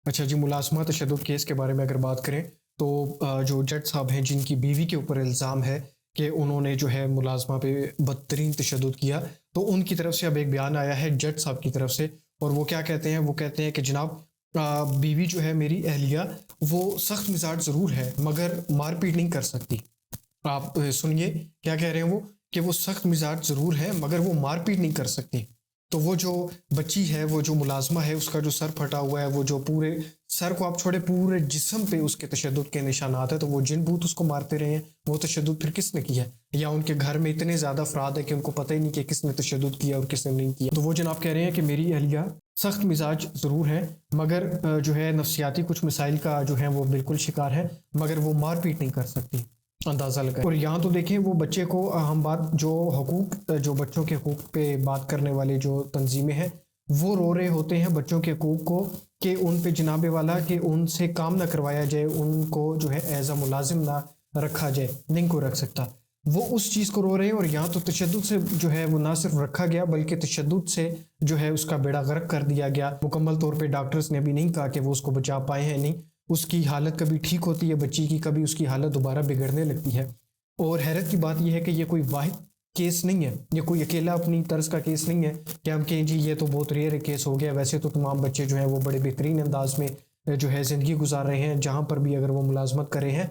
اچھا جی، ملازمہ تشدد کیس کے بارے میں اگر بات کریں تو جو جج صاحب ہیں جن کی بیوی کے اوپر الزام ہے کہ انہوں نے جو ہے ملازمہ پہ بدترین تشدد کیا، تو ان کی طرف سے اب ایک بیان آیا ہے جج صاحب کی طرف سے، اور وہ کیا کہتے ہیں؟ وہ کہتے ہیں کہ جناب بیوی جو ہے میری اہلیہ وہ سخت مزاج ضرور ہے مگر مار پیٹ نہیں کر سکتی۔ آپ سنیے کیا کہہ رہے ہیں وہ، کہ وہ سخت مزاج ضرور ہے مگر وہ مار پیٹ نہیں کر سکتی۔ تو وہ جو بچی ہے، وہ جو ملازمہ ہے، اس کا جو سر پھٹا ہوا ہے، وہ جو پورے سر کو آپ چھوڑے پورے جسم پہ اس کے تشدد کے نشانات ہیں، تو وہ جن بھوت اس کو مارتے رہے ہیں، وہ تشدد پھر کس نے کیا ہے؟ یا ان کے گھر میں اتنے زیادہ افراد ہیں کہ ان کو پتہ ہی نہیں کہ کس نے تشدد کیا اور کس نے نہیں کیا۔ تو وہ جناب کہہ رہے ہیں کہ میری اہلیہ سخت مزاج ضرور ہے مگر جو ہے نفسیاتی کچھ مسائل کا جو ہے وہ بالکل شکار ہے، مگر وہ مار پیٹ نہیں کر سکتی۔ اندازہ لگائیں۔ اور یہاں تو دیکھیں وہ بچے کو ہم بات جو حقوق، جو بچوں کے حقوق پہ بات کرنے والے جو تنظیمیں ہیں وہ رو رہے ہوتے ہیں بچوں کے حقوق کو، کہ ان پہ جناب والا کہ ان سے کام نہ کروایا جائے، ان کو جو ہے ایز اے ملازم نہ رکھا جائے، نہیں کو رکھ سکتا، وہ اس چیز کو رو رہے ہیں۔ اور یہاں تو تشدد سے جو ہے وہ نہ صرف رکھا گیا بلکہ تشدد سے جو ہے اس کا بیڑا غرق کر دیا گیا۔ مکمل طور پہ ڈاکٹرز نے بھی نہیں کہا کہ وہ اس کو بچا پائے ہیں، نہیں، اس کی حالت کبھی ٹھیک ہوتی ہے بچی کی، کبھی اس کی حالت دوبارہ بگڑنے لگتی ہے۔ اور حیرت کی بات یہ ہے کہ یہ کوئی واحد کیس نہیں ہے، یہ کوئی اکیلا اپنی طرز کا کیس نہیں ہے کہ ہم کہیں جی یہ تو بہت ریئر کیس ہو گیا، ویسے تو تمام بچے جو ہیں وہ بڑے بہترین انداز میں جو ہے زندگی گزار رہے ہیں جہاں پر بھی اگر وہ ملازمت کر رہے ہیں۔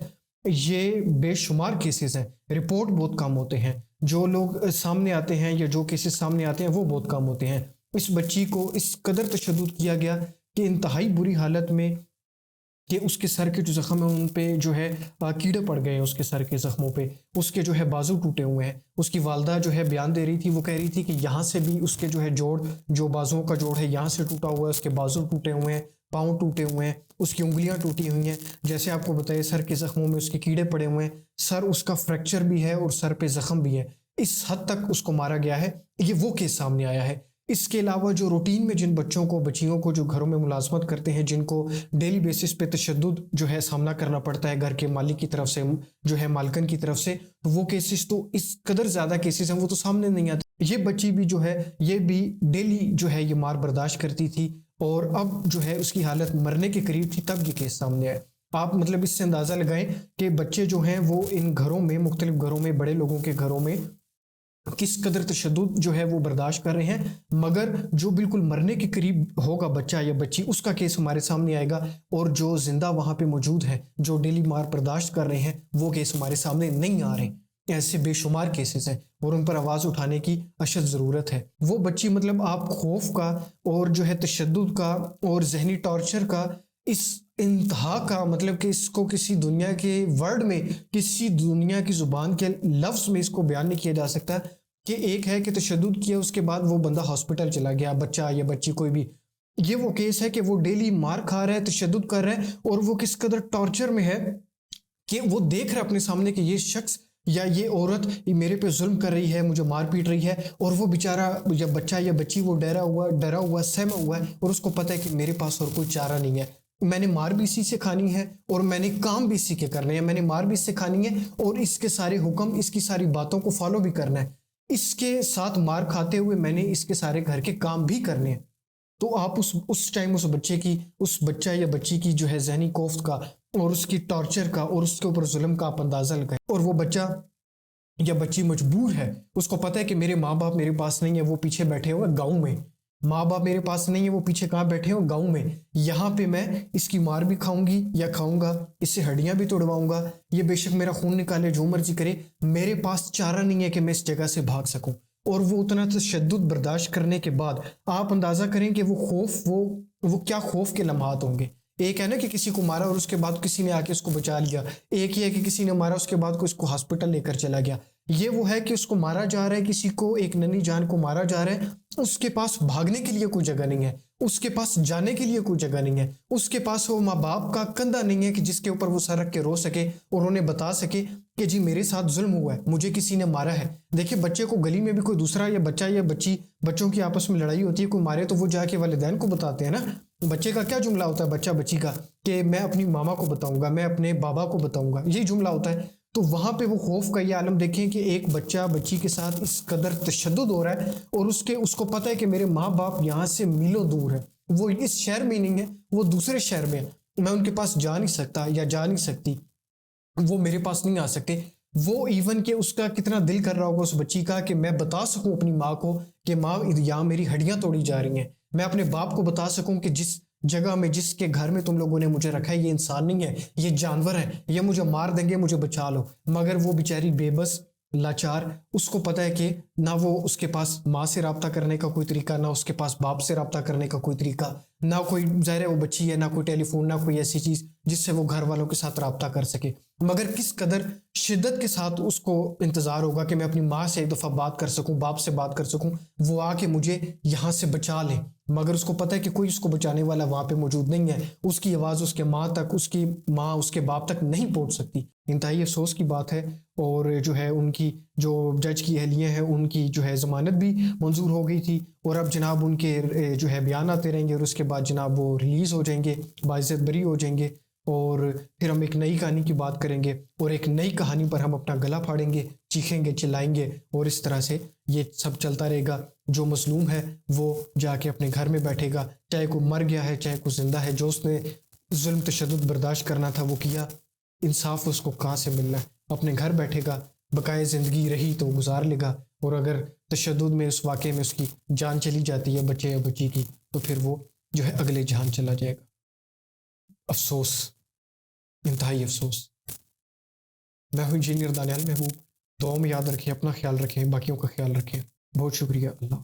یہ بے شمار کیسز ہیں، رپورٹ بہت کم ہوتے ہیں، جو لوگ سامنے آتے ہیں یا جو کیسز سامنے آتے ہیں وہ بہت کم ہوتے ہیں۔ اس بچی کو اس قدر تشدد کیا گیا کہ انتہائی بری حالت میں، کہ اس کے سر کے جو زخم ہیں ان پہ جو ہے کیڑے پڑ گئے ہیں، اس کے سر کے زخموں پہ، اس کے جو ہے بازو ٹوٹے ہوئے ہیں۔ اس کی والدہ جو ہے بیان دے رہی تھی، وہ کہہ رہی تھی کہ یہاں سے بھی اس کے جو ہے جوڑ، جو بازوؤں کا جوڑ ہے یہاں سے ٹوٹا ہوا ہے، اس کے بازو ٹوٹے ہوئے ہیں، پاؤں ٹوٹے ہوئے ہیں، اس کی انگلیاں ٹوٹی ہوئی ہیں، جیسے آپ کو بتائے سر کے زخموں میں اس کے کیڑے پڑے ہوئے ہیں، سر اس کا فریکچر بھی ہے اور سر پہ زخم بھی ہے، اس حد تک اس کو مارا گیا ہے۔ یہ وہ کیس سامنے آیا ہے۔ اس کے علاوہ جو روٹین میں جن بچوں کو، بچیوں کو جو گھروں میں ملازمت کرتے ہیں، جن کو ڈیلی بیسس پہ تشدد جو ہے سامنا کرنا پڑتا ہے گھر کے مالک کی طرف سے، جو ہے مالکن کی طرف سے، وہ کیسز تو اس قدر زیادہ کیسز ہیں وہ تو سامنے نہیں آتے۔ یہ بچی بھی جو ہے یہ بھی ڈیلی جو ہے یہ مار برداشت کرتی تھی، اور اب جو ہے اس کی حالت مرنے کے قریب تھی تب یہ کیس سامنے آئے۔ آپ مطلب اس سے اندازہ لگائیں کہ بچے جو ہیں وہ ان گھروں میں، مختلف گھروں میں، بڑے لوگوں کے گھروں میں کس قدر تشدد جو ہے وہ برداشت کر رہے ہیں، مگر جو بالکل مرنے کے قریب ہوگا بچہ یا بچی، اس کا کیس ہمارے سامنے آئے گا، اور جو زندہ وہاں پہ موجود ہیں، جو ڈیلی مار برداشت کر رہے ہیں، وہ کیس ہمارے سامنے نہیں آ رہے۔ ایسے بے شمار کیسز ہیں اور ان پر آواز اٹھانے کی اشد ضرورت ہے۔ وہ بچی مطلب آپ خوف کا اور جو ہے تشدد کا اور ذہنی ٹارچر کا اس انتہا کا، مطلب کہ اس کو کسی دنیا کے ورڈ میں، کسی دنیا کی زبان کے لفظ میں اس کو بیان نہیں کیا جا سکتا، کہ ایک ہے کہ تشدد کیا، اس کے بعد وہ بندہ ہاسپٹل چلا گیا، بچہ یا بچی کوئی بھی، یہ وہ کیس ہے کہ وہ ڈیلی مار کھا رہا ہے، تشدد کر رہا ہے، اور وہ کس قدر ٹارچر میں ہے کہ وہ دیکھ رہا ہے اپنے سامنے کہ یہ شخص یا یہ عورت میرے پہ ظلم کر رہی ہے، مجھے مار پیٹ رہی ہے، اور وہ بیچارہ یا بچہ یا بچی وہ ڈرا ہوا سہما ہوا ہے، اور اس کو پتہ ہے کہ میرے پاس اور کوئی چارہ نہیں ہے، میں نے مار بھی اسی سے کھانی ہے اور میں نے کام بھی اسی کے کرنے ہیں، میں نے مار بھی اس سے کھانی ہے اور اس کے سارے حکم، اس کی ساری باتوں کو فالو بھی کرنا ہے، اس کے ساتھ مار کھاتے ہوئے میں نے اس کے سارے گھر کے کام بھی کرنے ہیں۔ تو آپ اس ٹائم اس بچے کی، اس بچہ یا بچی کی جو ہے ذہنی کوفت کا اور اس کی ٹارچر کا اور اس کے اوپر ظلم کا آپ اندازہ لگائیں۔ اور وہ بچہ یا بچی مجبور ہے، اس کو پتہ ہے کہ میرے ماں باپ میرے پاس نہیں ہے، وہ پیچھے بیٹھے ہوئے گاؤں میں، ماں باپ میرے پاس نہیں ہے، وہ پیچھے کہاں بیٹھے ہو؟ گاؤں میں، یہاں پہ میں اس کی مار بھی کھاؤں گی یا کھاؤں گا، اس سے ہڈیاں بھی توڑواؤں گا، یہ بے شک میرا خون نکالے، جو مرضی کرے، میرے پاس چارہ نہیں ہے کہ میں اس جگہ سے بھاگ سکوں۔ اور وہ اتنا تشدد برداشت کرنے کے بعد آپ اندازہ کریں کہ وہ خوف، وہ کیا خوف کے لمحات ہوں گے۔ ایک ہے نا کہ کسی کو مارا اور اس کے بعد کسی نے آ کے اس کو بچا لیا، ایک یہ ہے کہ کسی نے مارا اس کے بعد کو اس کو ہاسپٹل لے کر چلا گیا، یہ وہ ہے کہ اس کو مارا جا رہا ہے، کسی کو، ایک ننھی جان کو مارا جا رہا ہے، اس کے پاس بھاگنے کے لیے کوئی جگہ نہیں ہے، اس کے پاس جانے کے لیے کوئی جگہ نہیں ہے، اس کے پاس وہ ماں باپ کا کندھا نہیں ہے کہ جس کے اوپر وہ سر رکھ کے رو سکے اور انہیں بتا سکے کہ جی میرے ساتھ ظلم ہوا ہے، مجھے کسی نے مارا ہے۔ دیکھیں بچے کو گلی میں بھی کوئی دوسرا یا بچہ یا بچی، بچوں کی آپس میں لڑائی ہوتی ہے، کوئی مارے تو وہ جا کے والدین کو بتاتے ہیں نا۔ بچے کا کیا جملہ ہوتا ہے، بچہ بچی کا، کہ میں اپنی ماما کو بتاؤں گا، میں اپنے بابا کو بتاؤں گا، یہی جملہ ہوتا ہے۔ تو وہاں پہ وہ خوف کا یہ عالم دیکھیں کہ ایک بچہ بچی کے ساتھ اس قدر تشدد ہو رہا ہے، اور اس کو پتہ ہے کہ میرے ماں باپ یہاں سے میلوں دور ہے، وہ اس شہر میں نہیں ہے، وہ دوسرے شہر میں ہے، میں ان کے پاس جا نہیں سکتا یا جا نہیں سکتی، وہ میرے پاس نہیں آ سکتے۔ وہ ایون کہ اس کا کتنا دل کر رہا ہوگا اس بچی کا کہ میں بتا سکوں اپنی ماں کو کہ ماں یہاں میری ہڈیاں توڑی جا رہی ہیں، میں اپنے باپ کو بتا سکوں کہ جس جگہ میں، جس کے گھر میں تم لوگوں نے مجھے رکھا ہے، یہ انسان نہیں ہے، یہ جانور ہے، یہ مجھے مار دیں گے، مجھے بچا لو۔ مگر وہ بیچاری بے بس، لاچار، اس کو پتہ ہے کہ نہ وہ اس کے پاس ماں سے رابطہ کرنے کا کوئی طریقہ، نہ اس کے پاس باپ سے رابطہ کرنے کا کوئی طریقہ، نہ کوئی، ظاہر ہے وہ بچی ہے، نہ کوئی ٹیلی فون، نہ کوئی ایسی چیز جس سے وہ گھر والوں کے ساتھ رابطہ کر سکے۔ مگر کس قدر شدت کے ساتھ اس کو انتظار ہوگا کہ میں اپنی ماں سے ایک دفعہ بات کر سکوں، باپ سے بات کر سکوں، وہ آ کے مجھے یہاں سے بچا لیں۔ مگر اس کو پتہ ہے کہ کوئی اس کو بچانے والا وہاں پہ موجود نہیں ہے، اس کی آواز اس کے ماں تک، اس کی ماں اس کے باپ تک نہیں پہنچ سکتی۔ انتہائی افسوس کی بات ہے۔ اور جو ہے ان کی جو جج کی اہلیہ ہیں، ان کی جو ہے ضمانت بھی منظور ہو گئی تھی، اور اب جناب ان کے جو ہے بیان آتے رہیں گے، اور اس کے بعد جناب وہ ریلیز ہو جائیں گے، باعزت بری ہو جائیں گے، اور پھر ہم ایک نئی کہانی کی بات کریں گے، اور ایک نئی کہانی پر ہم اپنا گلا پھاڑیں گے، چیخیں گے، چلائیں گے، اور اس طرح سے یہ سب چلتا رہے گا۔ جو مظلوم ہے وہ جا کے اپنے گھر میں بیٹھے گا، چاہے کوئی مر گیا ہے، چاہے کوئی زندہ ہے، جو اس نے ظلم تشدد برداشت کرنا تھا وہ کیا، انصاف اس کو کہاں سے ملنا ہے، اپنے گھر بیٹھے گا، بقائے زندگی رہی تو گزار لے گا، اور اگر تشدد میں اس واقعے میں اس کی جان چلی جاتی ہے بچے یا بچی کی، تو پھر وہ جو ہے اگلے جہان چلا جائے گا۔ افسوس، انتہائی افسوس۔ میں ہوں انجینئر دانیال محبوب، دعاؤں میں یاد رکھیں، اپنا خیال رکھیں، باقیوں کا خیال رکھیں۔ بہت شکریہ، اللہ۔